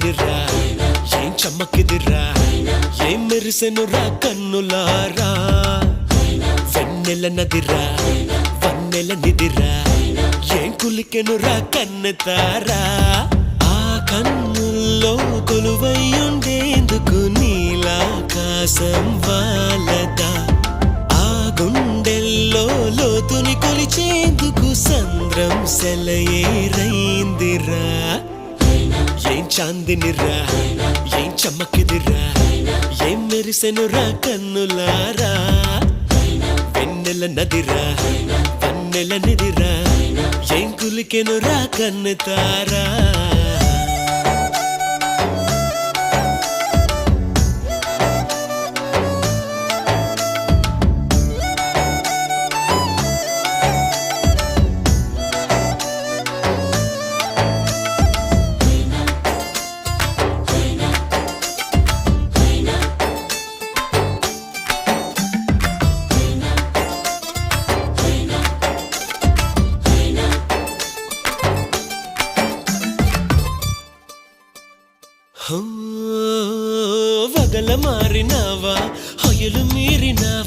చాందినిరా ఏం చమ్మకిదిరా ఏం మెరిసెనురా కన్నులారా వెన్నెల నదిరా వన్నెల నిదిరా ఏం కులికెనురా కన్నెతారా ఆ కన్నుల్లో కొలువయ్యుండేందుకు నీలాకాశం వాలదా ఆ గుండెల్లో లోతుని కొలిచేందుకు సంద్రం సెలయేరైందిరా ఏం చాందినిరా ఏం చమ్మకిదిరా ఏం మెరిసెనురా కన్నులారా వెన్నెల నదిరా వన్నెల నిదిరా ఏం కులికెనురా కన్నెతారా వగల మారినావా హొయలు మీరినావా